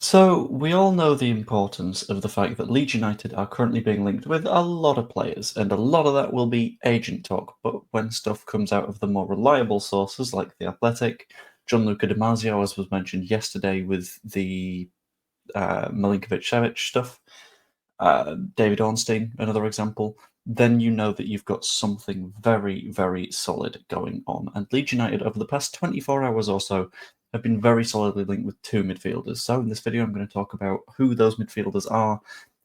So, we all know the importance of the fact that Leeds United are currently being linked with a lot of players, and a lot of that will be agent talk. But when stuff comes out of the more reliable sources like The Athletic, Gianluca Di Marzio, as was mentioned yesterday with the Milinkovic-Savic stuff, David Ornstein, another example, then you know that you've got something very, very solid going on. And Leeds United, over the past 24 hours or so, have been very solidly linked with two midfielders. So in this video, I'm going to talk about who those midfielders are,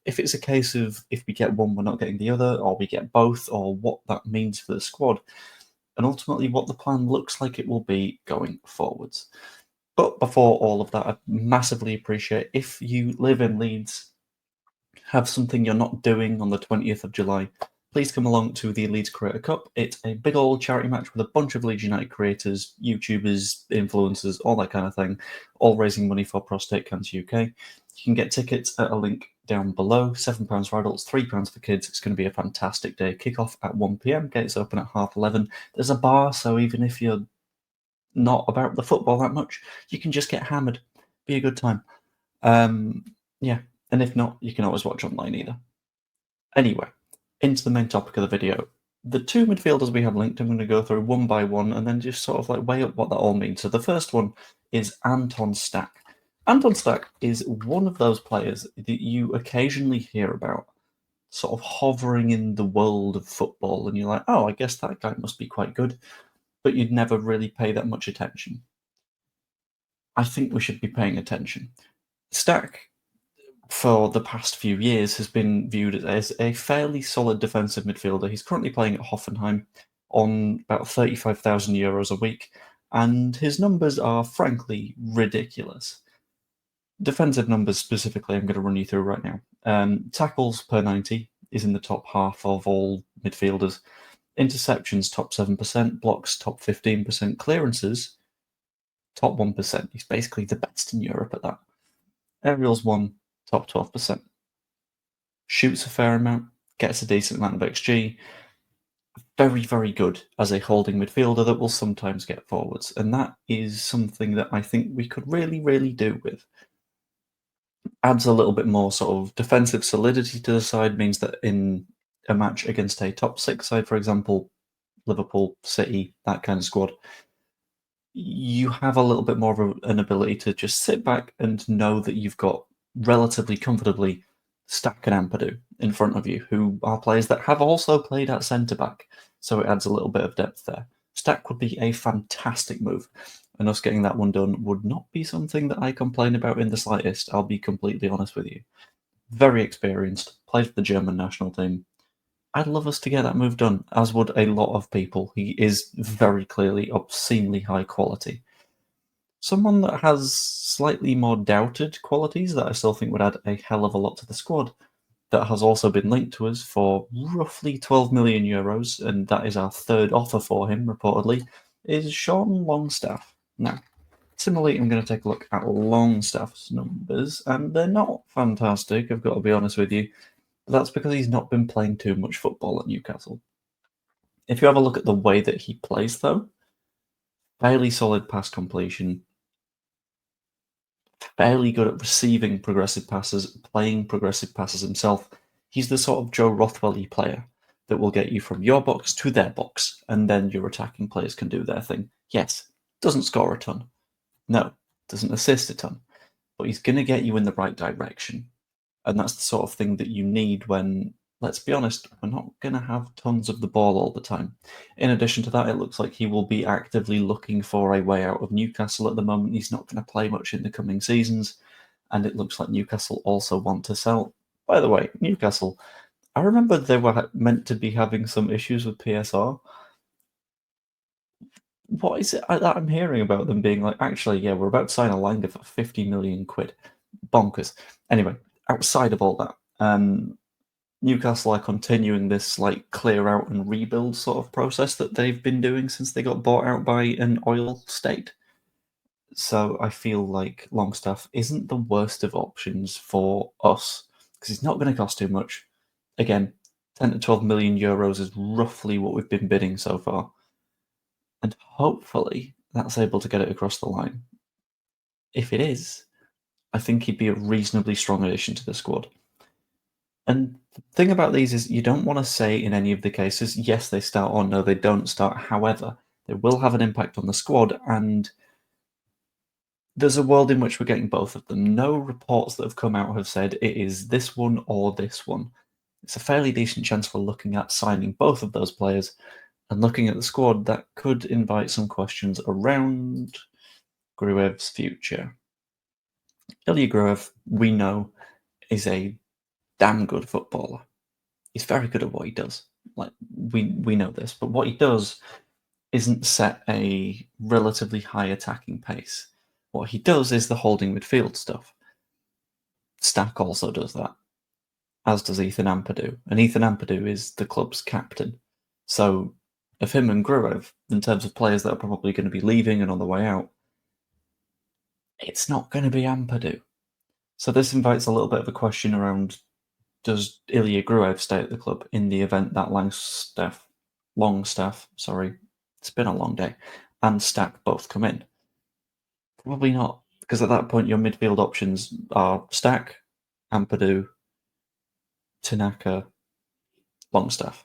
if it's a case of if we get one, we're not getting the other, or we get both, or what that means for the squad, and ultimately what the plan looks like it will be going forwards. But before all of that, I massively appreciate if you live in Leeds, have something you're not doing on the 20th of July, please come along to the Leeds Creator Cup. It's a big old charity match with a bunch of Leeds United creators, YouTubers, influencers, all that kind of thing, all raising money for Prostate Cancer UK. You can get tickets at a link down below, £7 for adults, £3 for kids. It's going to be a fantastic day. Kick-off at 1 p.m, gates open at 11:30. There's a bar, so even if you're not about the football that much, you can just get hammered. Be a good time. Yeah. And if not, you can always watch online either. Anyway, into the main topic of the video. The two midfielders we have linked, I'm going to go through one by one and then just sort of like weigh up what that all means. So the first one is Anton Stack. Anton Stack is one of those players that you occasionally hear about, sort of hovering in the world of football, and you're like, oh, I guess that guy must be quite good, but you'd never really pay that much attention. I think we should be paying attention. Stack, for the past few years, has been viewed as a fairly solid defensive midfielder. He's currently playing at Hoffenheim on about €35,000 a week, and his numbers are frankly ridiculous. Defensive numbers specifically, I'm going to run you through right now. Tackles per 90 is in the top half of all midfielders. Interceptions, top 7%. Blocks, top 15%. Clearances, top 1%. He's basically the best in Europe at that. Aerials 1, top 12%. Shoots a fair amount, gets a decent amount of XG. Very, very good as a holding midfielder that will sometimes get forwards. And that is something that I think we could really, really do with. Adds a little bit more sort of defensive solidity to the side, means that in a match against a top six side, for example, Liverpool, City, that kind of squad, you have a little bit more of an ability to just sit back and know that you've got relatively comfortably Stack and Ampadu in front of you, who are players that have also played at centre-back, so it adds a little bit of depth there. Stack would be a fantastic move, and us getting that one done would not be something that I complain about in the slightest, I'll be completely honest with you. Very experienced, played for the German national team. I'd love us to get that move done, as would a lot of people. He is very clearly obscenely high quality. Someone that has slightly more doubted qualities that I still think would add a hell of a lot to the squad, that has also been linked to us for roughly €12 million, and that is our third offer for him, reportedly, is Sean Longstaff. Now, similarly, I'm going to take a look at Longstaff's numbers, and they're not fantastic, I've got to be honest with you. But that's because he's not been playing too much football at Newcastle. If you have a look at the way that he plays, though, fairly solid pass completion, fairly good at receiving progressive passes, playing progressive passes himself. He's the sort of Joe Rothwell-y player that will get you from your box to their box, and then your attacking players can do their thing. Yes, doesn't score a ton. No, doesn't assist a ton. But he's going to get you in the right direction. And that's the sort of thing that you need when, let's be honest, we're not going to have tons of the ball all the time. In addition to that, it looks like he will be actively looking for a way out of Newcastle at the moment. He's not going to play much in the coming seasons, and it looks like Newcastle also want to sell. By the way, Newcastle, I remember they were meant to be having some issues with PSR. What is it that I'm hearing about them being like, actually, yeah, we're about to sign a Langer for 50 million quid. Bonkers. Anyway, outside of all that, Newcastle are continuing this like clear out and rebuild sort of process that they've been doing since they got bought out by an oil state. So I feel like Longstaff isn't the worst of options for us because he's not going to cost too much. Again, 10 to 12 million euros is roughly what we've been bidding so far. And hopefully that's able to get it across the line. If it is, I think he'd be a reasonably strong addition to the squad. And the thing about these is you don't want to say in any of the cases, yes, they start or no, they don't start. However, they will have an impact on the squad, and there's a world in which we're getting both of them. No reports that have come out have said it is this one or this one. It's a fairly decent chance for looking at signing both of those players and looking at the squad that could invite some questions around Gruev's future. Ilya Gruev, we know, is a damn good footballer. He's very good at what he does. Like we know this, but what he does isn't set a relatively high attacking pace. What he does is the holding midfield stuff. Stack also does that, as does Ethan Ampadu. And Ethan Ampadu is the club's captain. So of him and Gruev, in terms of players that are probably going to be leaving and on the way out, it's not going to be Ampadu. So this invites a little bit of a question around, does Ilya Gruev stay at the club in the event that Longstaff, sorry, it's been a long day, and Stack both come in? Probably not, because at that point your midfield options are Stack, Ampadu, Tanaka, Longstaff.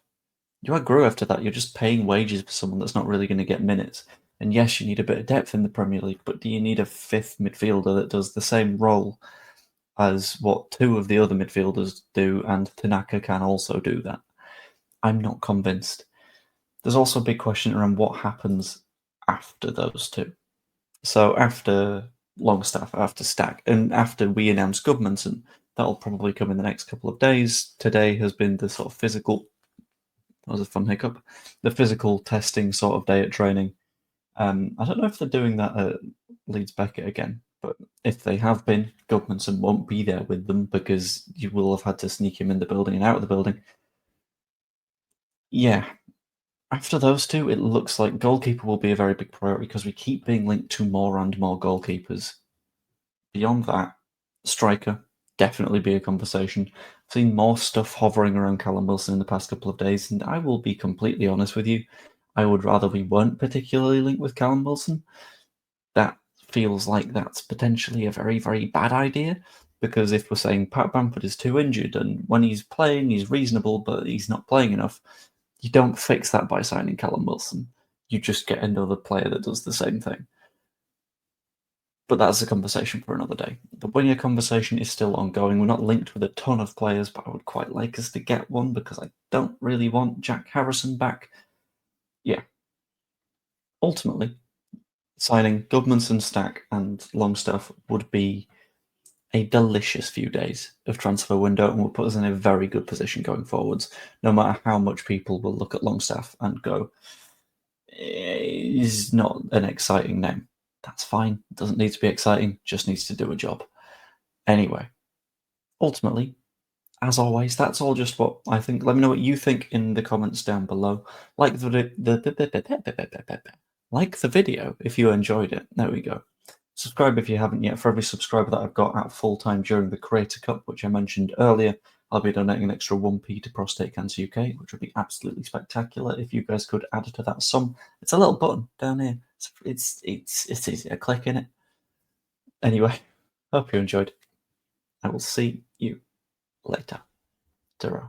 You add Gruev to that, you're just paying wages for someone that's not really going to get minutes. And yes, you need a bit of depth in the Premier League, but do you need a fifth midfielder that does the same role as what two of the other midfielders do, and Tanaka can also do that? I'm not convinced. There's also a big question around what happens after those two. So after Longstaff, after Stack, and after we announce Gudmundsson, that'll probably come in the next couple of days. Today has been the sort of physical, that was a fun hiccup, the physical testing sort of day at training. I don't know if they're doing that at Leeds Beckett again, but if they have been, Gudmundsson won't be there with them because you will have had to sneak him in the building and out of the building. Yeah, after those two, it looks like goalkeeper will be a very big priority because we keep being linked to more and more goalkeepers. Beyond that, striker, definitely be a conversation. I've seen more stuff hovering around Callum Wilson in the past couple of days, and I will be completely honest with you. I would rather we weren't particularly linked with Callum Wilson. That feels like that's potentially a very, very bad idea, because if we're saying Pat Bamford is too injured and when he's playing he's reasonable but he's not playing enough, you don't fix that by signing Callum Wilson. You just get another player that does the same thing. But that's a conversation for another day. The winger conversation is still ongoing. We're not linked with a ton of players, but I would quite like us to get one because I don't really want Jack Harrison back. Yeah. Ultimately, signing Gudmundsson, Stack, and Longstaff would be a delicious few days of transfer window and will put us in a very good position going forwards, no matter how much people will look at Longstaff and go, he's not an exciting name. That's fine. It doesn't need to be exciting, just needs to do a job. Anyway, ultimately, as always, that's all just what I think. Let me know what you think in the comments down below. Like the video if you enjoyed it. There we go. Subscribe if you haven't yet. For every subscriber that I've got at full time during the Creator Cup, which I mentioned earlier, I'll be donating an extra 1p to Prostate Cancer UK, which would be absolutely spectacular if you guys could add to that sum. It's a little button down here. It's easy to click in it. Anyway, hope you enjoyed. I will see you later. Ta-ra.